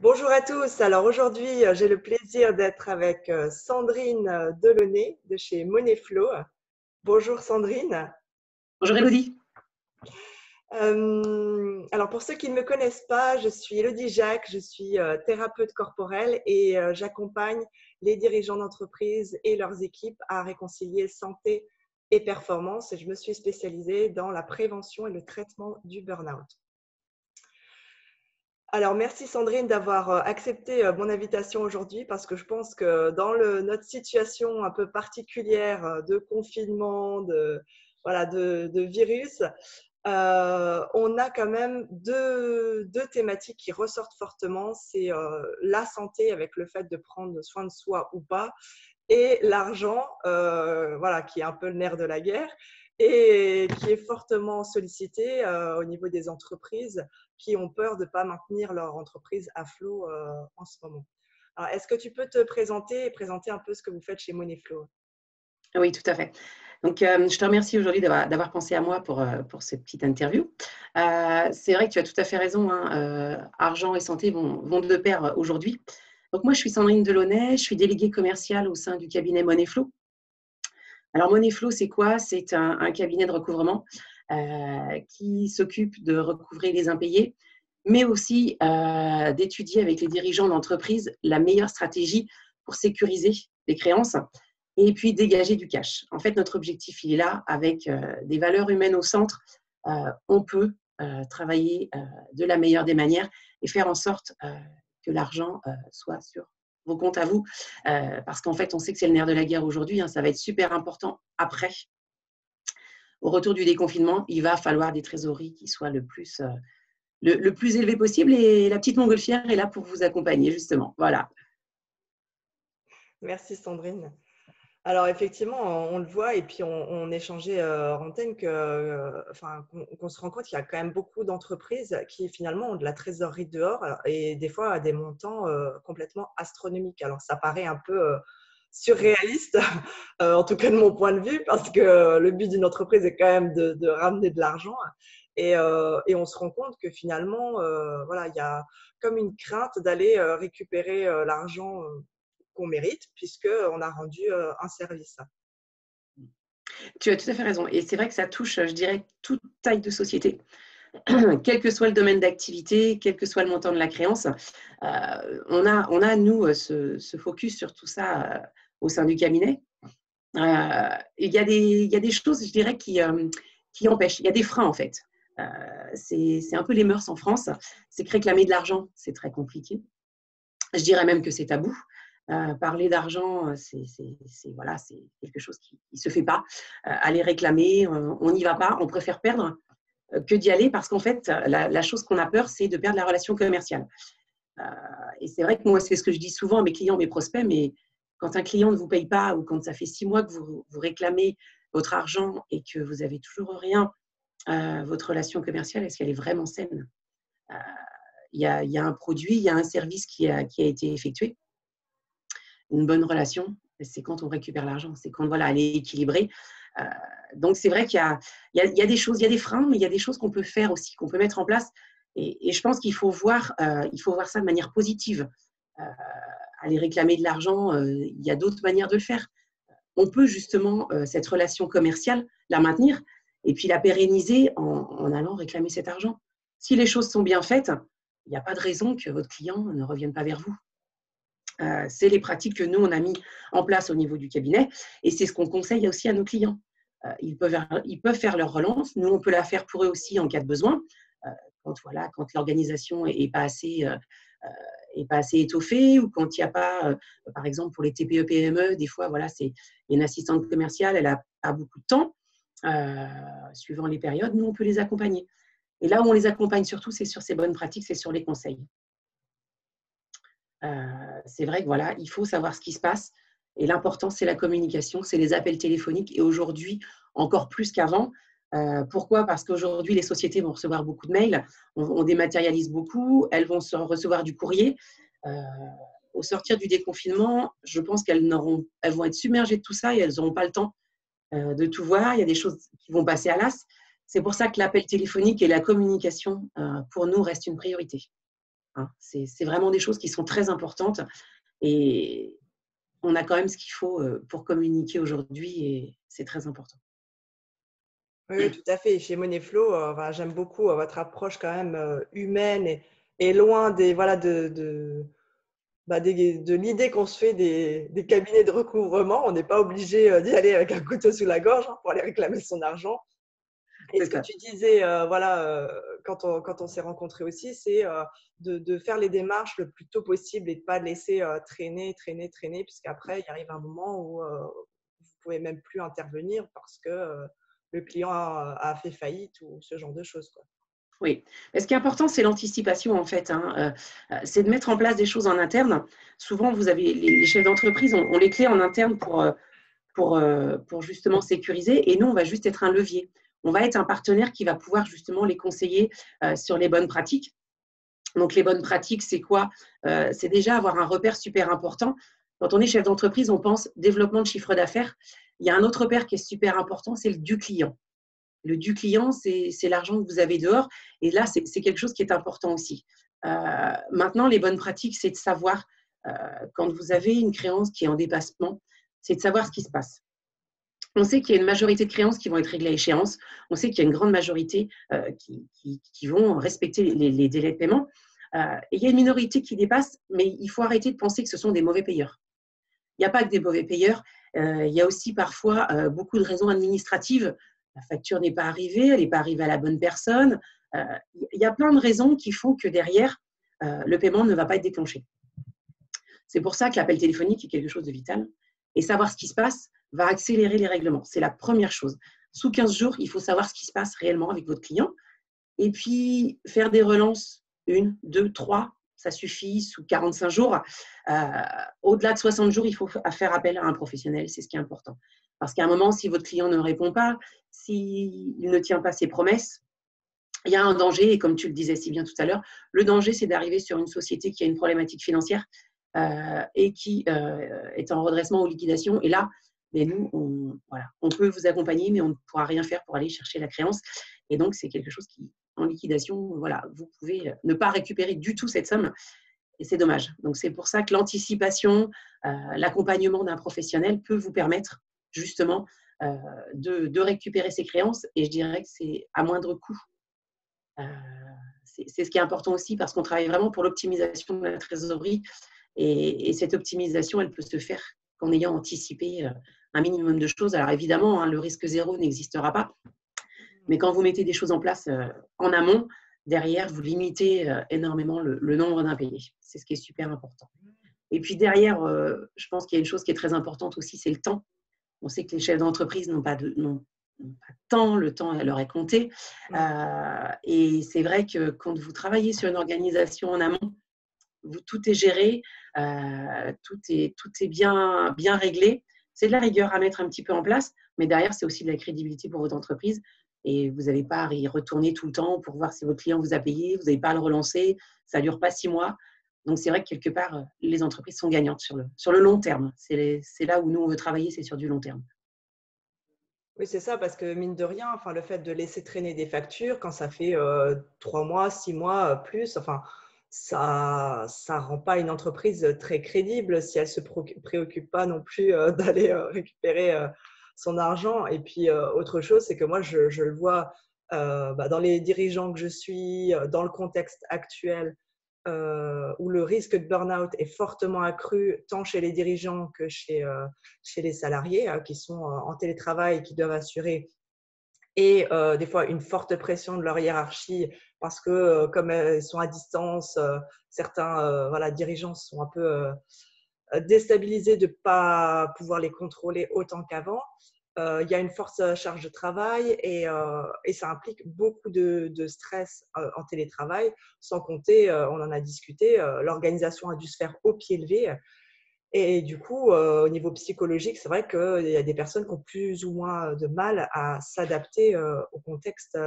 Bonjour à tous. Alors aujourd'hui, j'ai le plaisir d'être avec Sandrine Delaunay de chez Moneyflow. Bonjour Sandrine. Bonjour Elodie. Alors pour ceux qui ne me connaissent pas, je suis Elodie Jacques, je suis thérapeute corporelle et j'accompagne les dirigeants d'entreprise et leurs équipes à réconcilier santé et performance. Et je me suis spécialisée dans la prévention et le traitement du burn-out. Alors, merci Sandrine d'avoir accepté mon invitation aujourd'hui parce que je pense que dans notre situation un peu particulière de confinement, de virus, on a quand même deux thématiques qui ressortent fortement. C'est la santé avec le fait de prendre soin de soi ou pas et l'argent, qui est un peu le nerf de la guerre et qui est fortement sollicité au niveau des entreprises qui ont peur de ne pas maintenir leur entreprise à flot en ce moment. Alors, est-ce que tu peux te présenter et présenter un peu ce que vous faites chez Moneyflow? Oui, tout à fait. Donc, je te remercie aujourd'hui d'avoir pensé à moi pour cette petite interview. C'est vrai que tu as tout à fait raison, hein, argent et santé vont de pair aujourd'hui. Donc, moi, je suis Sandrine Delaunay, je suis déléguée commerciale au sein du cabinet Moneyflow. Alors, Moneyflow, c'est quoi? C'est un cabinet de recouvrement qui s'occupe de recouvrer les impayés, mais aussi d'étudier avec les dirigeants d'entreprise la meilleure stratégie pour sécuriser les créances et puis dégager du cash. En fait, notre objectif, il est là, avec des valeurs humaines au centre. On peut travailler de la meilleure des manières et faire en sorte que l'argent soit sur vos comptes à vous. Parce qu'en fait, on sait que c'est le nerf de la guerre aujourd'hui. Hein, ça va être super important après. Au retour du déconfinement, il va falloir des trésoreries qui soient le plus élevé possible. Et la petite montgolfière est là pour vous accompagner, justement. Voilà. Merci Sandrine. Alors effectivement, on le voit et puis on échangeait en antenne qu'on se rend compte qu'il y a quand même beaucoup d'entreprises qui finalement ont de la trésorerie dehors et des fois à des montants complètement astronomiques. Alors ça paraît un peu surréaliste, en tout cas de mon point de vue, parce que le but d'une entreprise est quand même de ramener de l'argent. Et on se rend compte que finalement, il y a comme une crainte d'aller récupérer l'argent qu'on mérite, puisqu'on a rendu un service. Tu as tout à fait raison. Et c'est vrai que ça touche, je dirais, toute taille de société. Quel que soit le domaine d'activité, quel que soit le montant de la créance, on a nous, ce focus sur tout ça au sein du cabinet. Il y a des choses, je dirais, qui empêchent. Il y a des freins, en fait. C'est un peu les mœurs en France. C'est que réclamer de l'argent, c'est très compliqué. Je dirais même que c'est tabou. Parler d'argent, c'est quelque chose qui ne se fait pas. Aller réclamer, on n'y va pas. On préfère perdre que d'y aller parce qu'en fait, la chose qu'on a peur, c'est de perdre la relation commerciale. Et c'est vrai que moi, c'est ce que je dis souvent à mes clients, mes prospects, mais quand un client ne vous paye pas ou quand ça fait 6 mois que vous réclamez votre argent et que vous n'avez toujours rien, votre relation commerciale, est-ce qu'elle est vraiment saine? Il y a un produit, il y a un service qui a été effectué. Une bonne relation, c'est quand on récupère l'argent, c'est quand voilà, elle est équilibrée. Donc, c'est vrai qu'il y a des choses, il y a des freins, mais il y a des choses qu'on peut faire aussi, qu'on peut mettre en place. Et je pense qu'il faut voir ça de manière positive. Euh, Aller réclamer de l'argent, il y a d'autres manières de le faire. On peut justement, cette relation commerciale, la maintenir et puis la pérenniser en allant réclamer cet argent. Si les choses sont bien faites, il n'y a pas de raison que votre client ne revienne pas vers vous. C'est les pratiques que nous, on a mis en place au niveau du cabinet et c'est ce qu'on conseille aussi à nos clients. Ils peuvent faire leur relance. Nous, on peut la faire pour eux aussi en cas de besoin, quand l'organisation n'est pas assez étoffée ou quand il n'y a pas, par exemple, pour les TPE-PME, des fois, voilà, c'est une assistante commerciale, elle n'a pas beaucoup de temps, suivant les périodes. Nous, on peut les accompagner. Et là où on les accompagne surtout, c'est sur ces bonnes pratiques, c'est sur les conseils. C'est vrai que voilà, il faut savoir ce qui se passe. Et l'important, c'est la communication, c'est les appels téléphoniques. Et aujourd'hui, encore plus qu'avant. Pourquoi? Parce qu'aujourd'hui, les sociétés vont recevoir beaucoup de mails, on dématérialise beaucoup, elles vont recevoir du courrier. Au sortir du déconfinement, je pense elles vont être submergées de tout ça et elles n'auront pas le temps de tout voir. Il y a des choses qui vont passer à l'as. C'est pour ça que l'appel téléphonique et la communication, pour nous, restent une priorité. hein. C'est vraiment des choses qui sont très importantes et on a quand même ce qu'il faut pour communiquer aujourd'hui et c'est très important. Oui, tout à fait. Chez Moneyflow, voilà, j'aime beaucoup votre approche quand même humaine et loin des, voilà, de l'idée qu'on se fait des cabinets de recouvrement. On n'est pas obligé d'y aller avec un couteau sous la gorge pour aller réclamer son argent. Et C'est ce que ça. tu disais, voilà, quand on s'est rencontrés aussi, c'est de faire les démarches le plus tôt possible et de ne pas laisser traîner, puisqu'après, il arrive un moment où vous ne pouvez même plus intervenir parce que le client a fait faillite ou ce genre de choses, quoi. Oui. Et ce qui est important, c'est l'anticipation en fait, hein. C'est de mettre en place des choses en interne. Souvent, vous avez les chefs d'entreprise ont les clés en interne pour justement sécuriser et nous, on va juste être un levier. On va être un partenaire qui va pouvoir justement les conseiller sur les bonnes pratiques. Donc, les bonnes pratiques, c'est quoi? C'est déjà avoir un repère super important. Quand on est chef d'entreprise, on pense développement de chiffre d'affaires. Il y a un autre repère qui est super important, c'est le du client. Le du client, c'est l'argent que vous avez dehors. Et là, c'est quelque chose qui est important aussi. Maintenant, les bonnes pratiques, c'est de savoir, quand vous avez une créance qui est en dépassement, c'est de savoir ce qui se passe. On sait qu'il y a une majorité de créances qui vont être réglées à échéance. On sait qu'il y a une grande majorité qui vont respecter les délais de paiement. Et il y a une minorité qui dépasse, mais il faut arrêter de penser que ce sont des mauvais payeurs. Il n'y a pas que des mauvais payeurs. Il y a aussi parfois beaucoup de raisons administratives. La facture n'est pas arrivée, elle n'est pas arrivée à la bonne personne. Il y a plein de raisons qui font que derrière, le paiement ne va pas être déclenché. C'est pour ça que l'appel téléphonique est quelque chose de vital. Et savoir ce qui se passe va accélérer les règlements. C'est la première chose. Sous 15 jours, il faut savoir ce qui se passe réellement avec votre client. Et puis, faire des relances, 1, 2, 3, ça suffit sous 45 jours. Au-delà de 60 jours, il faut faire appel à un professionnel. C'est ce qui est important. Parce qu'à un moment, si votre client ne répond pas, s'il ne tient pas ses promesses, il y a un danger. Et comme tu le disais si bien tout à l'heure, le danger, c'est d'arriver sur une société qui a une problématique financière et qui est en redressement ou liquidation. Et là, mais nous, on peut vous accompagner, mais on ne pourra rien faire pour aller chercher la créance. Et donc, c'est quelque chose qui, en liquidation, voilà, vous pouvez ne pas récupérer du tout cette somme. Et c'est dommage. Donc, c'est pour ça que l'anticipation, l'accompagnement d'un professionnel peut vous permettre justement de récupérer ces créances. Et je dirais que c'est à moindre coût. C'est ce qui est important aussi parce qu'on travaille vraiment pour l'optimisation de la trésorerie. Et cette optimisation, elle peut se faire qu'en ayant anticipé un minimum de choses. Alors évidemment, hein, le risque zéro n'existera pas. Mais quand vous mettez des choses en place en amont, derrière, vous limitez énormément le nombre d'impayés. C'est ce qui est super important. Et puis derrière, je pense qu'il y a une chose qui est très importante aussi, c'est le temps. On sait que les chefs d'entreprise n'ont pas de temps, le temps leur est compté. Et c'est vrai que quand vous travaillez sur une organisation en amont, tout est géré, tout est bien réglé. C'est de la rigueur à mettre un petit peu en place, mais derrière, c'est aussi de la crédibilité pour votre entreprise. Et vous n'avez pas à y retourner tout le temps pour voir si votre client vous a payé, vous n'avez pas à le relancer, ça ne dure pas 6 mois. Donc, c'est vrai que quelque part, les entreprises sont gagnantes sur le long terme. C'est là où nous, on veut travailler, c'est sur du long terme. Oui, c'est ça, parce que mine de rien, enfin, le fait de laisser traîner des factures, quand ça fait 3 mois, 6 mois, plus, enfin, ça rend pas une entreprise très crédible si elle se préoccupe pas non plus d'aller récupérer son argent. Et puis, autre chose, c'est que moi, je le vois dans les dirigeants que je suis, dans le contexte actuel, où le risque de burn-out est fortement accru, tant chez les dirigeants que chez les salariés qui sont en télétravail et qui doivent assurer et des fois une forte pression de leur hiérarchie parce que comme ils sont à distance, certains voilà, dirigeants sont un peu déstabilisés de ne pas pouvoir les contrôler autant qu'avant. Il y a une forte charge de travail et ça implique beaucoup de stress en télétravail, sans compter, on en a discuté, l'organisation a dû se faire au pied levé. Et du coup, au niveau psychologique, c'est vrai qu'il y a des personnes qui ont plus ou moins de mal à s'adapter au contexte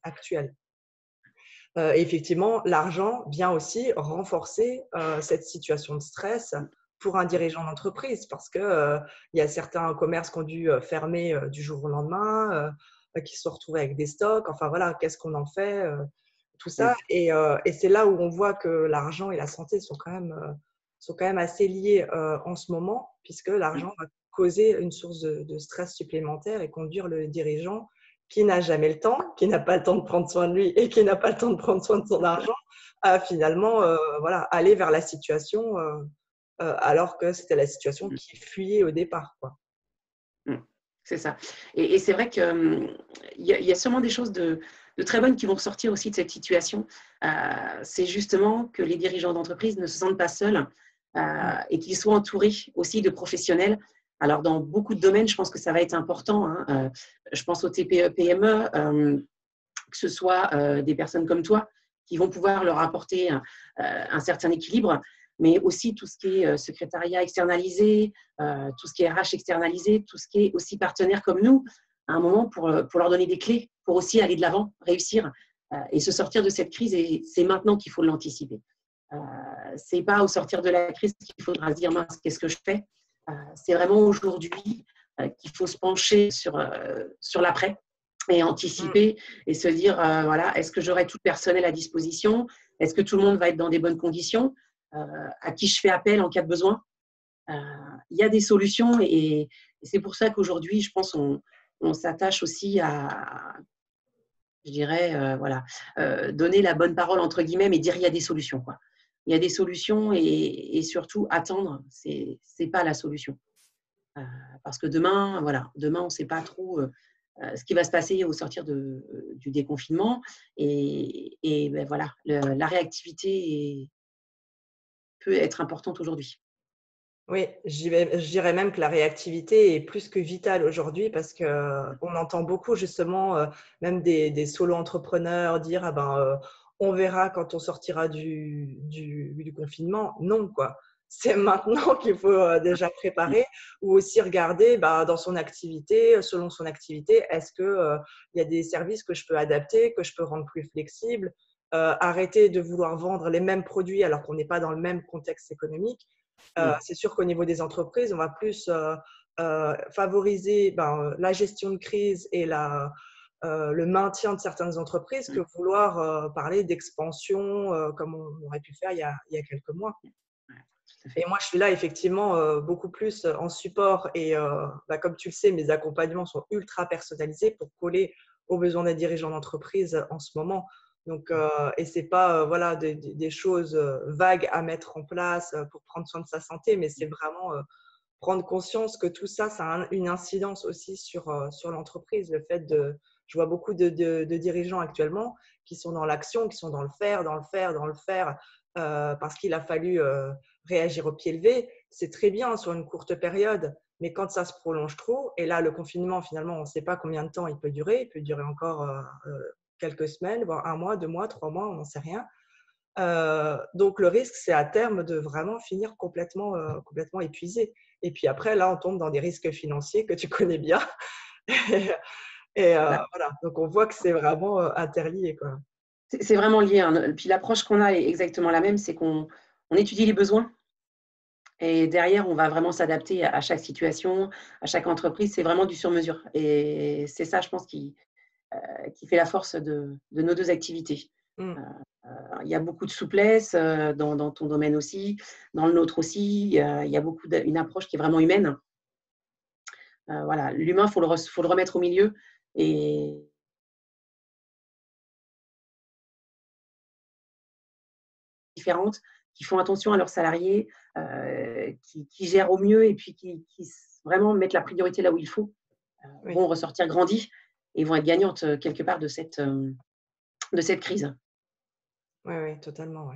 actuel. Effectivement, l'argent vient aussi renforcer cette situation de stress pour un dirigeant d'entreprise parce qu'il y a certains commerces qui ont dû fermer du jour au lendemain, qui se sont retrouvés avec des stocks. Enfin voilà, qu'est-ce qu'on en fait tout ça. Et c'est là où on voit que l'argent et la santé sont quand même assez liés en ce moment, puisque l'argent va causer une source de stress supplémentaire et conduire le dirigeant qui n'a jamais le temps, qui n'a pas le temps de prendre soin de lui et qui n'a pas le temps de prendre soin de son argent, à finalement voilà, aller vers la situation alors que c'était la situation qui fuyait au départ, quoi. C'est ça. Et c'est vrai qu'il y a sûrement des choses de très bonnes qui vont ressortir aussi de cette situation. C'est justement que les dirigeants d'entreprise ne se sentent pas seuls et qu'ils soient entourés aussi de professionnels. Alors, dans beaucoup de domaines, je pense que ça va être important, hein. Je pense aux TPE, PME, que ce soit des personnes comme toi qui vont pouvoir leur apporter un certain équilibre, mais aussi tout ce qui est secrétariat externalisé, tout ce qui est RH externalisé, tout ce qui est aussi partenaire comme nous, à un moment pour leur donner des clés, pour aussi aller de l'avant, réussir et se sortir de cette crise. Et c'est maintenant qu'il faut l'anticiper. Ce n'est pas au sortir de la crise qu'il faudra se dire, mince, qu'est-ce que je fais? C'est vraiment aujourd'hui qu'il faut se pencher sur l'après et anticiper et se dire, voilà, est-ce que j'aurai tout le personnel à disposition? Est-ce que tout le monde va être dans des bonnes conditions? À qui je fais appel en cas de besoin? Il y a des solutions et c'est pour ça qu'aujourd'hui, je pense, on s'attache aussi à, je dirais, voilà, donner la bonne parole, entre guillemets, mais dire il y a des solutions, quoi. Il y a des solutions et surtout, attendre, c'est pas la solution. Parce que demain, voilà, demain, on ne sait pas trop ce qui va se passer au sortir du déconfinement. Et ben voilà, la réactivité peut être importante aujourd'hui. Oui, je dirais même que la réactivité est plus que vitale aujourd'hui parce qu'on entend beaucoup justement, même des solo-entrepreneurs dire ah ben, on verra quand on sortira du confinement. Non, quoi. C'est maintenant qu'il faut déjà préparer ou aussi regarder dans son activité, selon son activité, est-ce qu'il y a des services que je peux adapter, que je peux rendre plus flexibles, arrêter de vouloir vendre les mêmes produits alors qu'on n'est pas dans le même contexte économique. C'est sûr qu'au niveau des entreprises, on va plus favoriser la gestion de crise et le maintien de certaines entreprises que vouloir parler d'expansion comme on aurait pu faire il y a quelques mois. Et moi, je suis là effectivement beaucoup plus en support et comme tu le sais, mes accompagnements sont ultra personnalisés pour coller aux besoins des dirigeants d'entreprise en ce moment. Donc, et c'est pas voilà des choses vagues à mettre en place pour prendre soin de sa santé, mais c'est vraiment prendre conscience que tout ça, ça a une incidence aussi sur l'entreprise. Je vois beaucoup de dirigeants actuellement qui sont dans l'action, qui sont dans le faire, parce qu'il a fallu réagir au pied levé. C'est très bien sur une courte période, mais quand ça se prolonge trop, et là, le confinement, finalement, on ne sait pas combien de temps il peut durer. Il peut durer encore quelques semaines, voire 1 mois, 2 mois, 3 mois, on n'en sait rien. Donc, le risque, c'est à terme de vraiment finir complètement épuisé. Et puis après, là, on tombe dans des risques financiers que tu connais bien. Et voilà, donc on voit que c'est vraiment interlié, quoi. C'est vraiment lié, hein. Puis l'approche qu'on a est exactement la même, c'est qu'on étudie les besoins et derrière, on va vraiment s'adapter à chaque situation, à chaque entreprise. C'est vraiment du sur-mesure. Et c'est ça, je pense, qui fait la force de nos deux activités. Il y a beaucoup de souplesse dans ton domaine aussi, dans le nôtre aussi. Il y a une approche qui est vraiment humaine. Voilà, l'humain, faut le remettre au milieu et différentes, qui font attention à leurs salariés, qui gèrent au mieux et puis qui vraiment mettent la priorité là où il faut, vont ressortir grandis et vont être gagnantes quelque part de cette crise. Oui, totalement.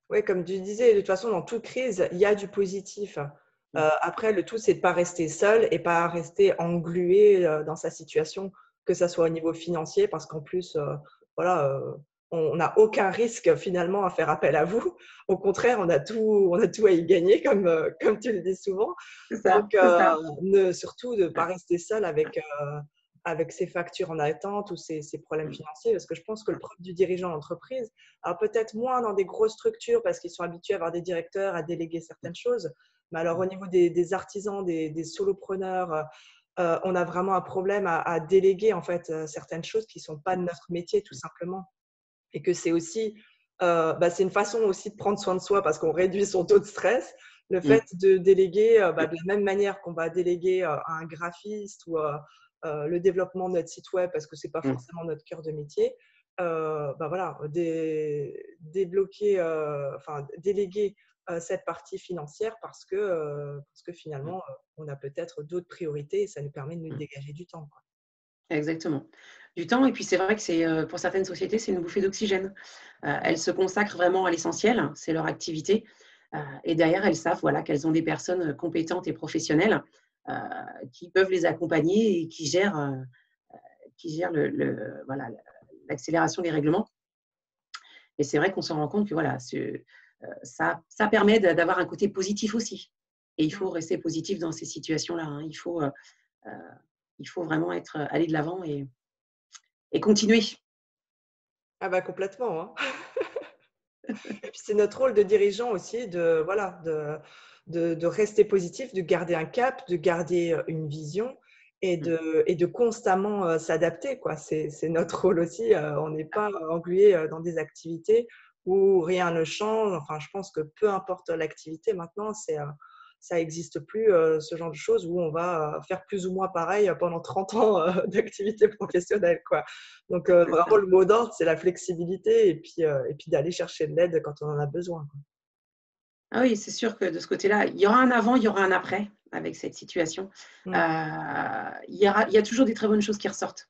Oui, comme tu disais, de toute façon, dans toute crise, il y a du positif. Après, le tout, c'est de ne pas rester seul et pas rester englué dans sa situation, que ce soit au niveau financier, parce qu'en plus, voilà, on n'a aucun risque finalement à faire appel à vous. Au contraire, on a tout à y gagner, comme tu le dis souvent. C'est ça, Donc, c'est ça. surtout de ne pas rester seul avec ses factures en attente ou ses problèmes financiers, parce que je pense que le propre du dirigeant d'entreprise, alors peut-être moins dans des grosses structures parce qu'ils sont habitués à avoir des directeurs, à déléguer certaines choses, mais alors au niveau des artisans, des solopreneurs, on a vraiment un problème à déléguer en fait certaines choses qui ne sont pas de notre métier tout simplement. et que c'est aussi, c'est une façon aussi de prendre soin de soi parce qu'on réduit son taux de stress. Le fait de déléguer, de la même manière qu'on va déléguer à un graphiste ou le développement de notre site web parce que c'est pas forcément notre cœur de métier, voilà, débloquer, déléguer cette partie financière parce que finalement, on a peut-être d'autres priorités et ça nous permet de nous dégager du temps, quoi. Exactement. Du temps, et puis c'est vrai que c'est, pour certaines sociétés, c'est une bouffée d'oxygène. Elles se consacrent vraiment à l'essentiel, c'est leur activité. Et derrière, elles savent voilà, qu'elles ont des personnes compétentes et professionnelles qui peuvent les accompagner et qui gèrent voilà, l'accélération des règlements. Et c'est vrai qu'on se rend compte que voilà, ça permet d'avoir un côté positif aussi. Et il faut rester positif dans ces situations-là, hein. Il faut vraiment aller de l'avant et continuer. Ah bah complètement, hein. Et puis c'est notre rôle de dirigeant aussi voilà, de rester positif, de garder un cap, de garder une vision et de constamment s'adapter, quoi. C'est notre rôle aussi. On n'est pas englué dans des activités où rien ne change. Enfin, je pense que peu importe l'activité maintenant, ça n'existe plus, ce genre de choses où on va faire plus ou moins pareil pendant 30 ans d'activité professionnelle, quoi. Donc, vraiment, le mot d'ordre, c'est la flexibilité et puis d'aller chercher de l'aide quand on en a besoin, quoi. Ah oui, c'est sûr que de ce côté-là, il y aura un avant, il y aura un après avec cette situation. Il y a toujours des très bonnes choses qui ressortent.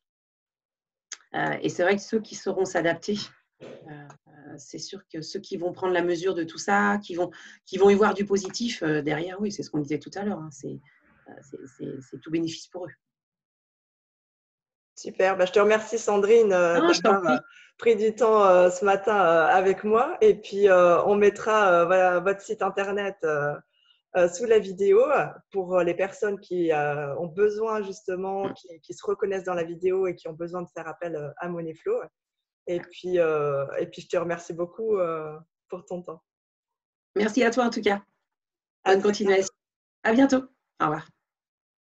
Et c'est vrai que ceux qui sauront s'adapter, c'est sûr que ceux qui vont prendre la mesure de tout ça, qui vont y voir du positif derrière, oui, c'est ce qu'on disait tout à l'heure, hein, c'est tout bénéfice pour eux. Super, bah, je te remercie Sandrine Non, je t'en d'avoir prie. pris du temps ce matin avec moi et puis on mettra voilà, votre site internet sous la vidéo pour les personnes qui ont besoin justement, qui se reconnaissent dans la vidéo et qui ont besoin de faire appel à Moneyflow. Et puis je te remercie beaucoup pour ton temps. Merci à toi en tout cas. À Bonne très bientôt. continuation. À bientôt. Au revoir.